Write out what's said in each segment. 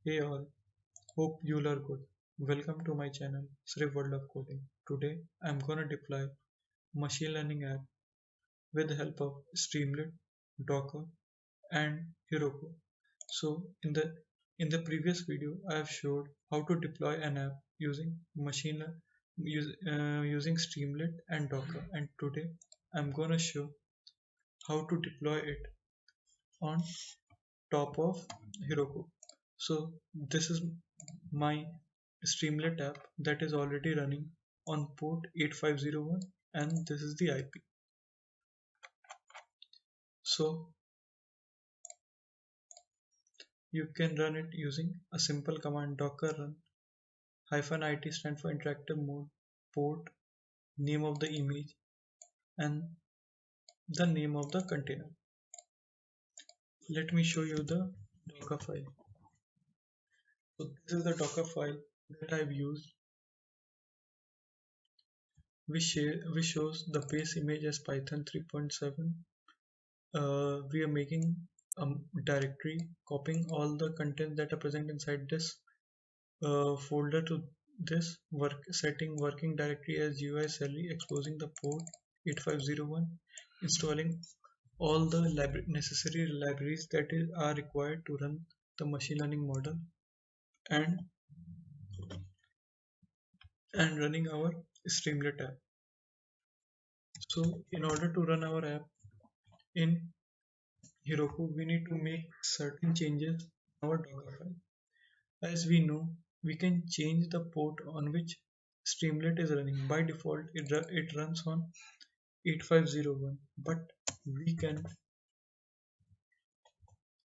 Hey all, hope you are good. Welcome to my channel, Sri World of Coding. Today I'm gonna deploy machine learning app with the help of Streamlit, Docker, and Heroku. So in the previous video I have showed how to deploy an app using using Streamlit and Docker, and today I'm gonna show how to deploy it on top of Heroku. So this is my Streamlit app that is already running on port 8501, and this is the IP. So you can run it using a simple command docker run -it stand for interactive mode, port, name of the image, and the name of the container. Let me show you the Docker file. So this is the Docker file that I've used, which shows the base image as Python 3.7. We are making a directory, copying all the contents that are present inside this folder to this setting working directory as GUI Salary, exposing the port 8501, installing all the necessary libraries that are required to run the machine learning model, and running our Streamlit app. So in order to run our app in Heroku, we need to make certain changes in our Docker file. As we know, we can change the port on which Streamlit is running. By default, it runs on 8501, but we can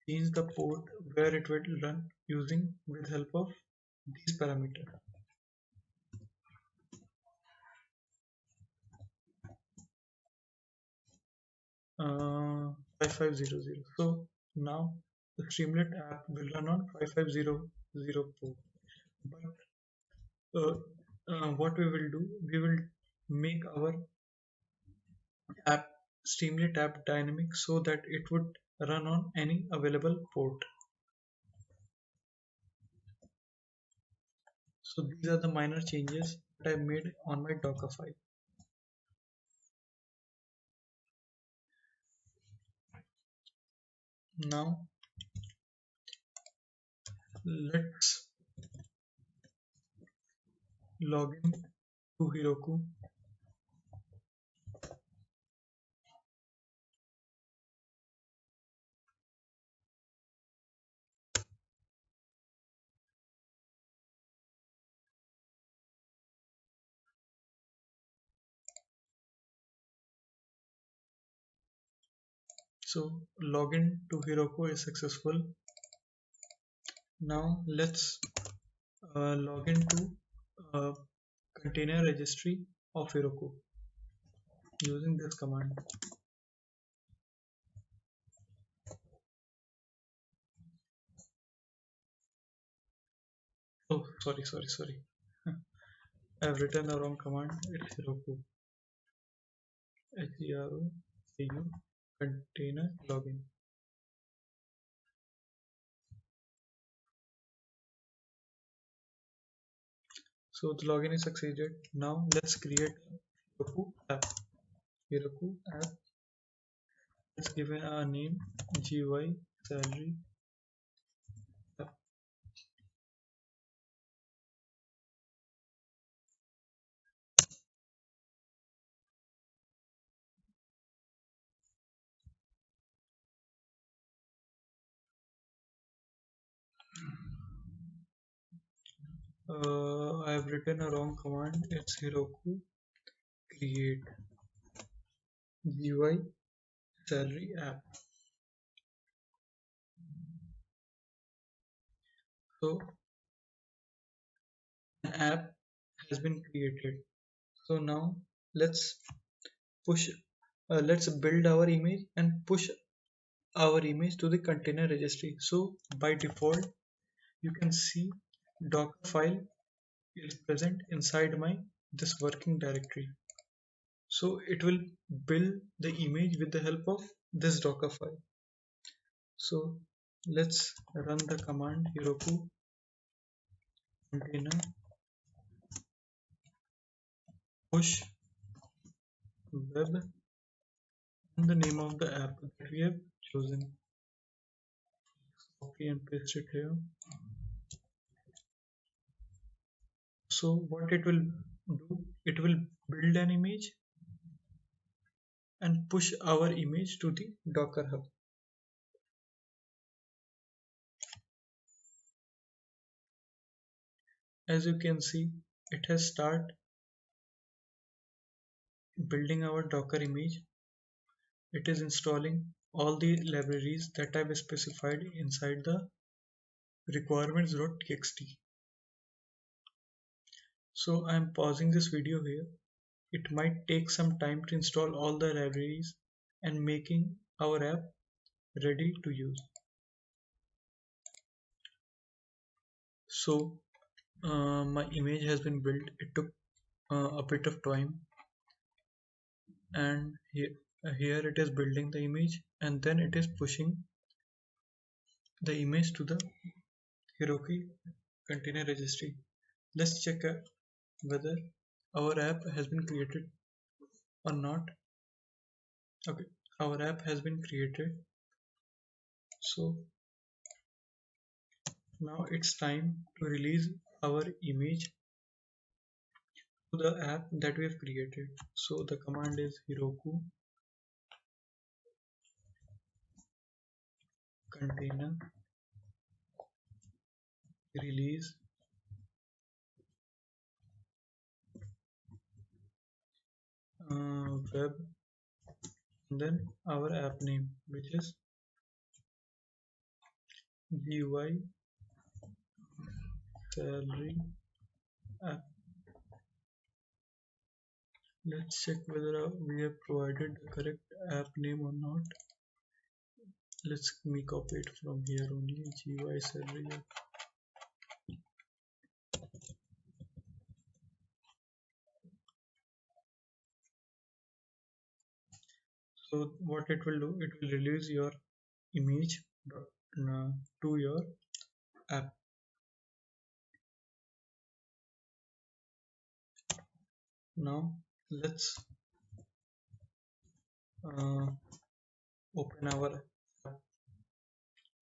change the port where it will run using with help of these parameters. 5500. So now the Streamlit app will run on 5500 port. But what we will do, we will make our app Streamlit app dynamic so that it would run on any available port. So these are the minor changes that I made on my Docker file. Now let's log in to Heroku. So login to Heroku is successful. Now let's log into uh, container registry of Heroku using this command. Oh, sorry. I've written the wrong command. It's Heroku. HEROCU container login. So the login is succeeded. Now let's create Heroku app. Heroku app. Let's give it a name GY salary app. I've written a wrong command. It's Heroku create GUI salary app. So an app has been created. So now let's push. Let's build our image and push our image to the container registry. So by default, you can see Docker file is present inside my this working directory. So it will build the image with the help of this Docker file. So let's run the command Heroku container push web and the name of the app that we have chosen. Copy and paste it here. So what it will do, it will build an image and push our image to the Docker Hub. As you can see, it has started building our Docker image. It is installing all the libraries that I've specified inside the requirements.txt. So I'm pausing this video here. It might take some time to install all the libraries and making our app ready to use. So my image has been built. It took a bit of time, and here it is building the image, and then it is pushing the image to the Heroku container registry. Let's check whether our app has been created or not. Okay, our app has been created. So now it's time to release our image to the app that we have created. So the command is Heroku container release web, and then our app name, which is GUI salary app. Let's check whether we have provided the correct app name or not. Let's me copy it from here only. GUI salary app. So what it will do, it will release your image to your app. Now let's uh, open our app.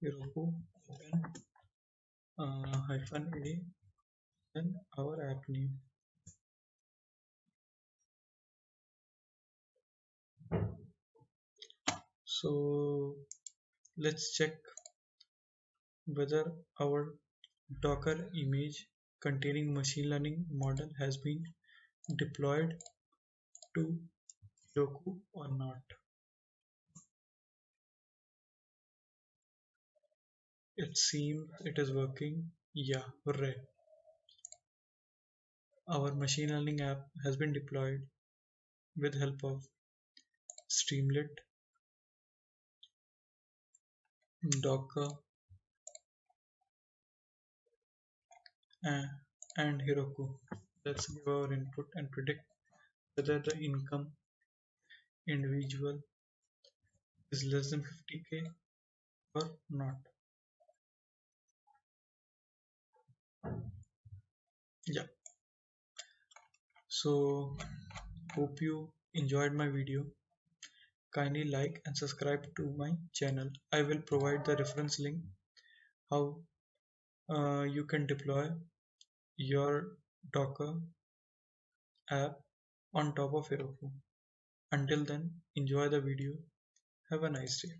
Heroku open hyphen a, then our app name. So let's check whether our Docker image containing machine learning model has been deployed to Heroku or not. It seems it is working. Yeah, hooray. Our machine learning app has been deployed with help of Streamlit, Docker, and, and Heroku. Let's give our input and predict whether the income individual is less than 50k or not. Yeah. So hope you enjoyed my video. Kindly like and subscribe to my channel. I will provide the reference link how you can deploy your Docker app on top of Heroku. Until then, enjoy the video. Have a nice day.